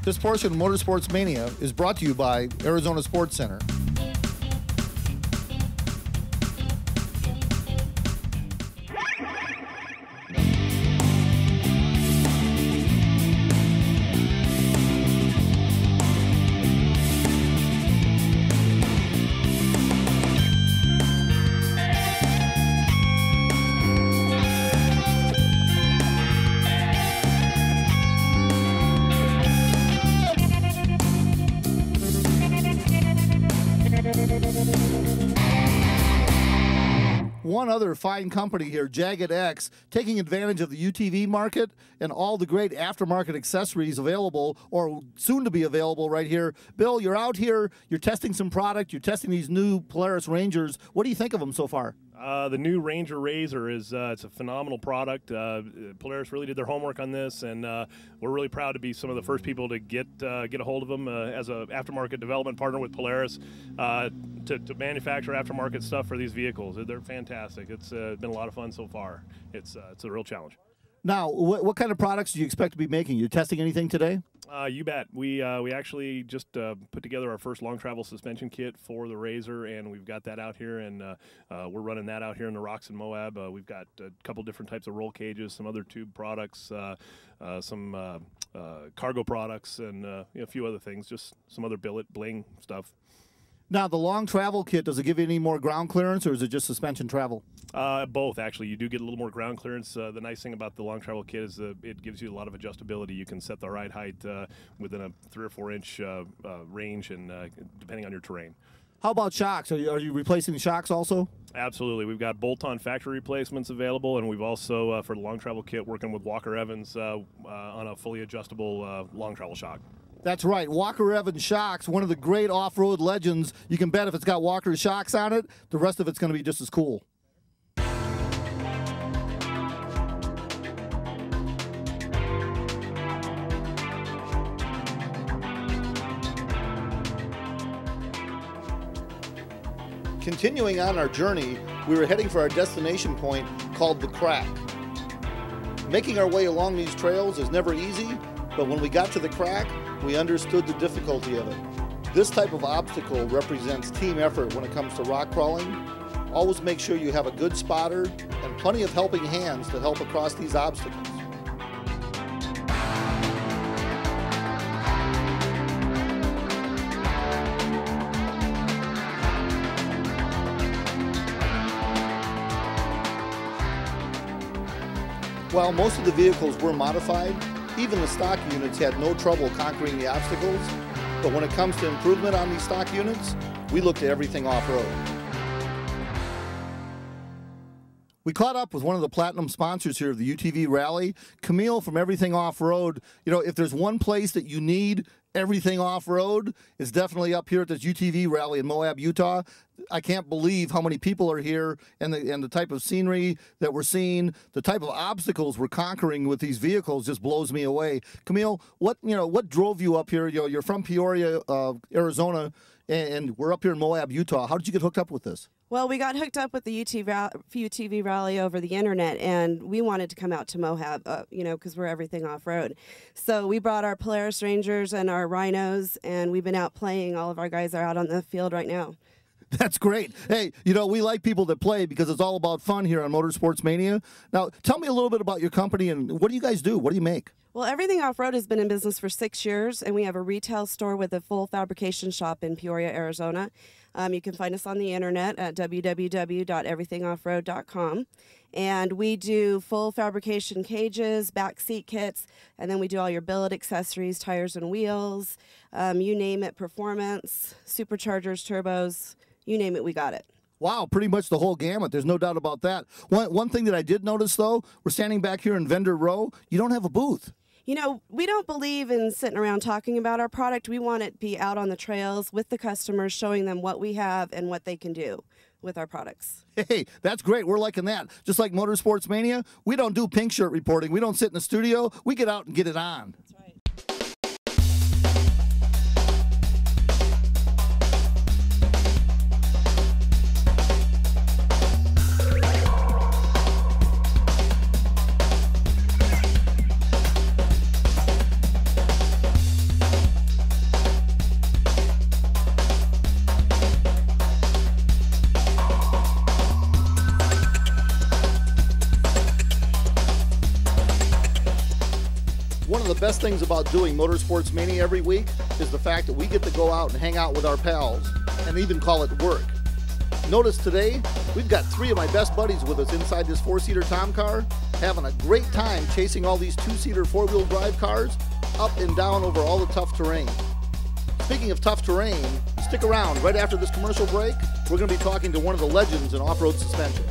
This portion of Motorsports Mania is brought to you by Arizona Sports Center. One other fine company here, Jagged X, taking advantage of the UTV market and all the great aftermarket accessories available or soon to be available right here. Bill, you're out here, you're testing some product, you're testing these new Polaris Rangers. What do you think of them so far? The new Ranger Razor is it's a phenomenal product. Polaris really did their homework on this, and we're really proud to be some of the first people to get a hold of them as an aftermarket development partner with Polaris to manufacture aftermarket stuff for these vehicles. They're fantastic. It's been a lot of fun so far. It's a real challenge. Now, what kind of products do you expect to be making? You testing anything today? You bet. We actually just put together our first long travel suspension kit for the Razor, and we've got that out here, and we're running that out here in the rocks in Moab. We've got a couple different types of roll cages, some other tube products, some cargo products, and a few other things, just some other billet bling stuff. Now, the long travel kit, does it give you any more ground clearance, or is it just suspension travel? Both, actually. You do get a little more ground clearance. The nice thing about the long travel kit is it gives you a lot of adjustability. You can set the ride height within a 3 or 4 inch range, and depending on your terrain. How about shocks? Are you replacing the shocks also? Absolutely. We've got bolt-on factory replacements available, and we've also, for the long travel kit, working with Walker Evans on a fully adjustable long travel shock. That's right. Walker Evans shocks, one of the great off-road legends. You can bet if it's got Walker shocks on it, the rest of it's going to be just as cool. Continuing on our journey, we were heading for our destination point called the Crack. Making our way along these trails is never easy, but when we got to the Crack, we understood the difficulty of it. This type of obstacle represents team effort when it comes to rock crawling. Always make sure you have a good spotter and plenty of helping hands to help across these obstacles. While most of the vehicles were modified, even the stock units had no trouble conquering the obstacles, but when it comes to improvement on these stock units, we looked at everything off-road. We caught up with one of the platinum sponsors here of the UTV Rally, Camille from Everything Off-Road. You know, if there's one place that you need everything off-road, it's definitely up here at this UTV Rally in Moab, Utah. I can't believe how many people are here, and the type of scenery that we're seeing, the type of obstacles we're conquering with these vehicles just blows me away. Camille, what drove you up here? You're from Peoria, Arizona, and we're up here in Moab, Utah. How did you get hooked up with this? Well, we got hooked up with the UTV Rally over the internet, and we wanted to come out to Moab, because we're everything off-road. So we brought our Polaris Rangers and our Rhinos, and we've been out playing. All of our guys are out on the field right now. That's great. Hey, we like people that play because it's all about fun here on Motorsports Mania. Now, tell me a little bit about your company and what do you guys do? What do you make? Well, Everything Off-Road has been in business for 6 years, and we have a retail store with a full fabrication shop in Peoria, Arizona. You can find us on the internet at www.everythingoffroad.com. And we do full fabrication cages, back seat kits, and then we do all your billet accessories, tires and wheels, you name it, performance, superchargers, turbos, you name it, we got it. Wow, pretty much the whole gamut. There's no doubt about that. One thing that I did notice, though, we're standing back here in Vendor Row. You don't have a booth. We don't believe in sitting around talking about our product. We want it to be out on the trails with the customers, showing them what we have and what they can do with our products. Hey, that's great. We're liking that. Just like Motorsports Mania, we don't do pink shirt reporting. We don't sit in the studio. We get out and get it on. That's right. one of the best things about doing Motorsports Mania every week is the fact that we get to go out and hang out with our pals and even call it work. Notice today, we've got 3 of my best buddies with us inside this 4-seater Tom car, having a great time chasing all these 2-seater 4-wheel drive cars up and down over all the tough terrain. Speaking of tough terrain, stick around. Right after this commercial break, we're going to be talking to one of the legends in off-road suspension.